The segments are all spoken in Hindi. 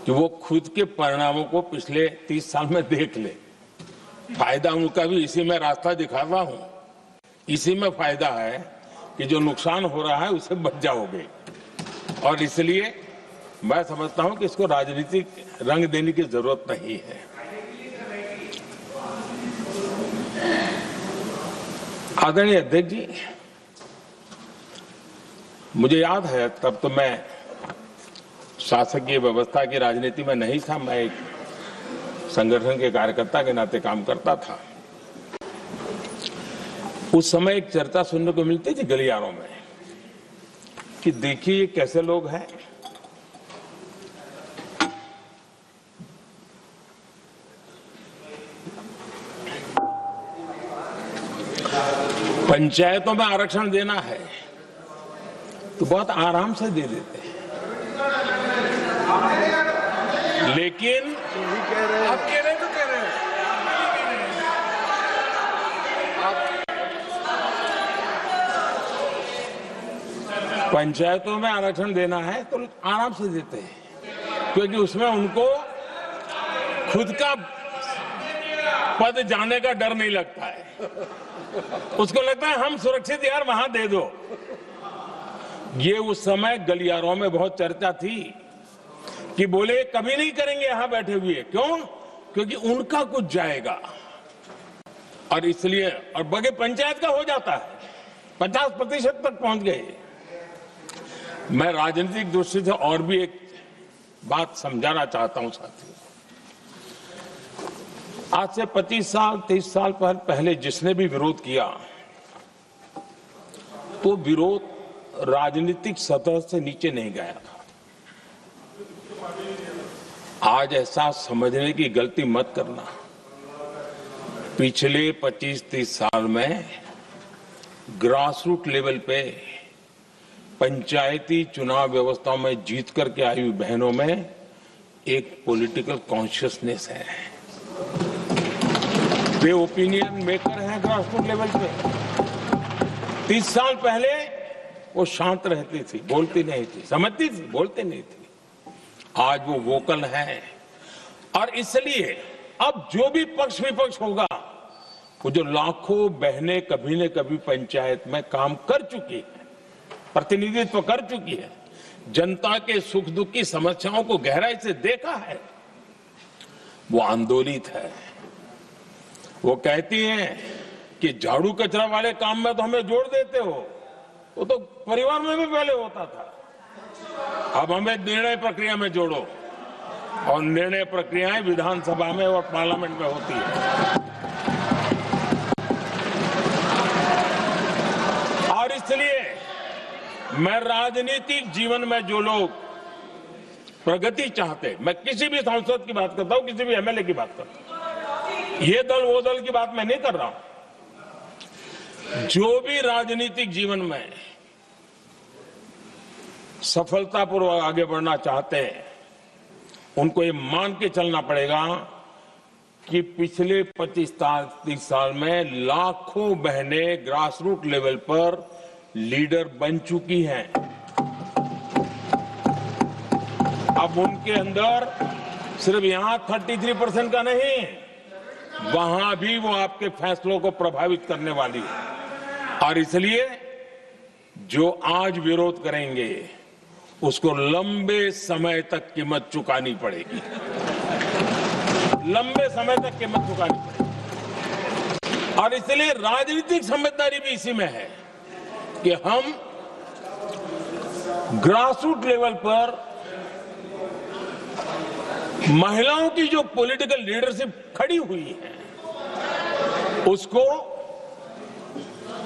कि वो खुद के परिणामों को पिछले 30 साल में देख ले। फायदा उनका भी इसी में रास्ता दिखाता हूं। इसी में फायदा है कि जो नुकसान हो रहा है उससे बच जाओगे। और इसलिए मैं समझता हूं कि इसको राजनीतिक रंग देने की जरूरत नहीं है। आदरणीय अध्यक्ष जी, मुझे याद है तब तो मैं शासकीय व्यवस्था की राजनीति में नहीं था। मैं एक संगठन के कार्यकर्ता के नाते काम करता था। उस समय एक चर्चा सुनने को मिलती थी गलियारों में कि देखिए ये कैसे लोग हैं, पंचायतों में आरक्षण देना है तो बहुत आराम से दे देते हैं, लेकिन आप कह रहे हैं तो कह रहे हैं, पंचायतों में आरक्षण देना है तो आराम से देते हैं, क्योंकि उसमें उनको खुद का पद जाने का डर नहीं लगता है। उसको लगता है हम सुरक्षित यार वहां दे दो। ये उस समय गलियारों में बहुत चर्चा थी कि बोले कभी नहीं करेंगे यहां बैठे हुए। क्यों? क्योंकि उनका कुछ जाएगा। और इसलिए और बगे पंचायत का हो जाता है, 50% तक पहुंच गए। मैं राजनीतिक दृष्टि से और भी एक बात समझाना चाहता हूं साथियों। आज से 25 साल 30 साल पहले जिसने भी विरोध किया तो विरोध राजनीतिक सतह से नीचे नहीं गया था। आज ऐसा समझने की गलती मत करना। पिछले 25-30 साल में ग्रासरूट लेवल पे पंचायती चुनाव व्यवस्थाओं में जीत करके आई हुई बहनों में एक पॉलिटिकल कॉन्शियसनेस है। वे ओपिनियन मेकर हैं ग्रासरूट लेवल पे। 30 साल पहले वो शांत रहती थी, बोलती नहीं थी, समझती थी, बोलती नहीं थी। आज वो वोकल है। और इसलिए अब जो भी पक्ष विपक्ष होगा, वो जो लाखों बहनें कभी न कभी पंचायत में काम कर चुकी है, प्रतिनिधित्व कर चुकी है, जनता के सुख दुख की समस्याओं को गहराई से देखा है, वो आंदोलित है। वो कहती हैं कि झाड़ू कचरा वाले काम में तो हमें जोड़ देते हो, वो तो परिवार में भी पहले होता था। अब हमें निर्णय प्रक्रिया में जोड़ो। और निर्णय प्रक्रियाएं विधानसभा में और पार्लियामेंट में होती है। और इसलिए मैं राजनीतिक जीवन में जो लोग प्रगति चाहते, मैं किसी भी सांसद की बात करता हूं, किसी भी एमएलए की बात करता हूं, ये दल वो दल की बात मैं नहीं कर रहा हूं। जो भी राजनीतिक जीवन में सफलतापूर्वक आगे बढ़ना चाहते हैं, उनको ये मान के चलना पड़ेगा कि पिछले 25-30 साल में लाखों बहनें ग्रासरूट लेवल पर लीडर बन चुकी हैं। अब उनके अंदर सिर्फ यहां 33% का नहीं, वहां भी वो आपके फैसलों को प्रभावित करने वाली है। और इसलिए जो आज विरोध करेंगे उसको लंबे समय तक कीमत चुकानी पड़ेगी। लंबे समय तक कीमत चुकानी पड़ेगी। और इसलिए राजनीतिक समझदारी भी इसी में है कि हम ग्रासरूट लेवल पर महिलाओं की जो पॉलिटिकल लीडरशिप खड़ी हुई है, उसको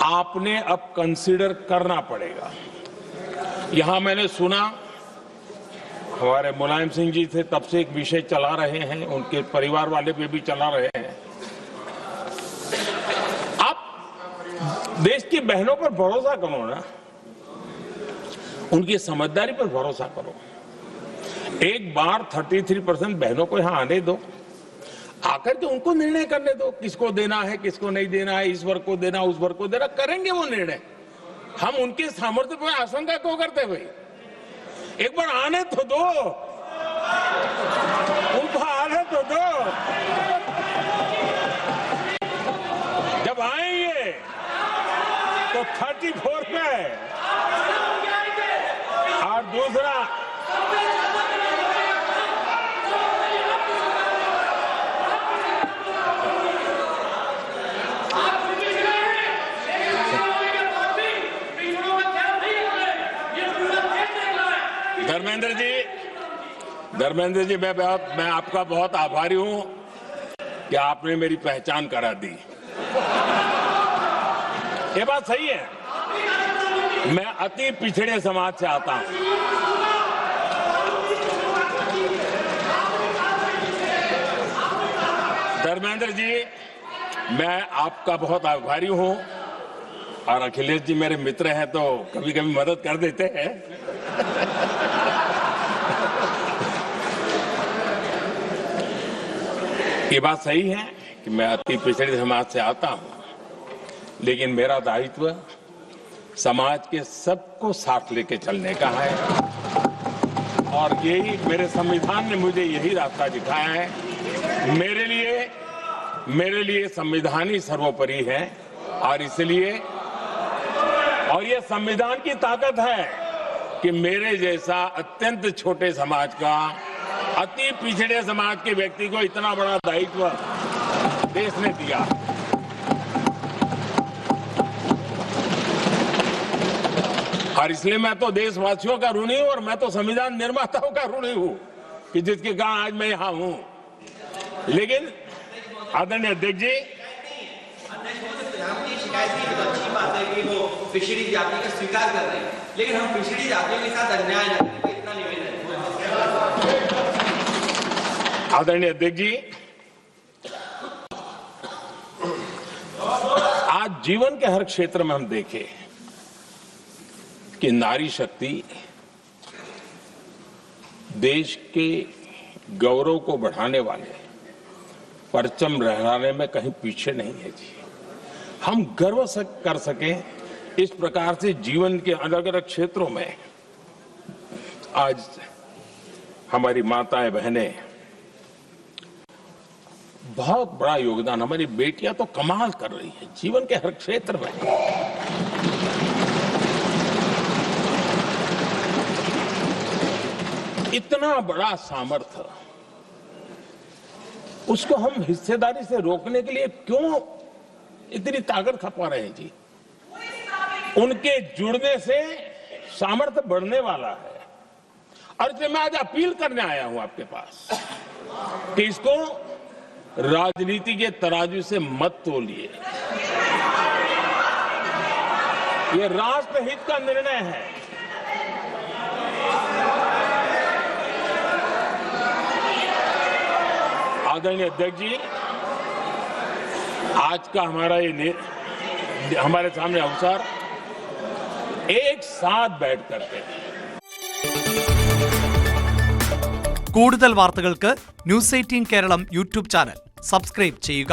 आपने अब कंसीडर करना पड़ेगा। यहां मैंने सुना हमारे मुलायम सिंह जी थे, तब से एक विषय चला रहे हैं, उनके परिवार वाले पे भी चला रहे हैं। आप देश की बहनों पर भरोसा करो ना, उनकी समझदारी पर भरोसा करो। एक बार 33% बहनों को यहां आने दो, आकर के उनको निर्णय करने दो, किसको देना है, किसको नहीं देना है, इस वर्ग को देना, उस वर्ग को देना, करेंगे वो निर्णय। हम उनके सामर्थ्य पर आशंका क्यों करते भाई? एक बार आने तो दो। जब आएंगे तो 34 पे और दूसरा धर्मेंद्र जी मैं आपका बहुत आभारी हूं कि आपने मेरी पहचान करा दी। ये बात सही है, मैं अति पिछड़े समाज से आता हूं। धर्मेंद्र जी, मैं आपका बहुत आभारी हूं और अखिलेश जी मेरे मित्र हैं तो कभी कभी मदद कर देते हैं। ये बात सही है कि मैं अति पिछड़े समाज से आता हूं, लेकिन मेरा दायित्व समाज के सबको साथ लेके चलने का है और यही मेरे संविधान ने मुझे यही रास्ता दिखाया है। मेरे लिए संविधान ही सर्वोपरि है और इसलिए और ये संविधान की ताकत है कि मेरे जैसा अत्यंत छोटे समाज का, अति पिछड़े समाज के व्यक्ति को इतना बड़ा दायित्व देश ने दिया। और इसलिए मैं तो देशवासियों का ऋणी हूं और मैं तो संविधान निर्माताओं का ऋणी हूं कि जिसके कारण आज मैं यहां हूं। लेकिन आदरणीय अध्यक्ष जी, शिकायत की तो अच्छी बात है कि वो पिछड़ी जाति का स्वीकार कर रहे हैं, लेकिन हम पिछड़ी जातियों के साथ अन्याय न करें, इतना निवेदन है। आदरणीय अध्यक्ष जी, आज जीवन के हर क्षेत्र में हम देखें कि नारी शक्ति देश के गौरव को बढ़ाने वाले, परचम लहराने में कहीं पीछे नहीं है जी। हम गर्व कर सकें इस प्रकार से जीवन के अलग अलग क्षेत्रों में आज हमारी माताएं बहनें बहुत बड़ा योगदान, हमारी बेटियां तो कमाल कर रही हैं जीवन के हर क्षेत्र में। इतना बड़ा सामर्थ्य, उसको हम हिस्सेदारी से रोकने के लिए क्यों इतनी ताकत खपा रहे हैं जी? उनके जुड़ने से सामर्थ्य बढ़ने वाला है और इसलिए मैं आज अपील करने आया हूं आपके पास कि इसको राजनीति के तराजू से मत तोलिए। ये राष्ट्रहित का निर्णय है। आदरणीय अध्यक्ष जी, आज का हमारे सामने अवसर एक साथ बैठ करके കൂടുതൽ വാർത്തകൾക്ക് news 18 Keralam YouTube channel subscribe ചെയ്യുക.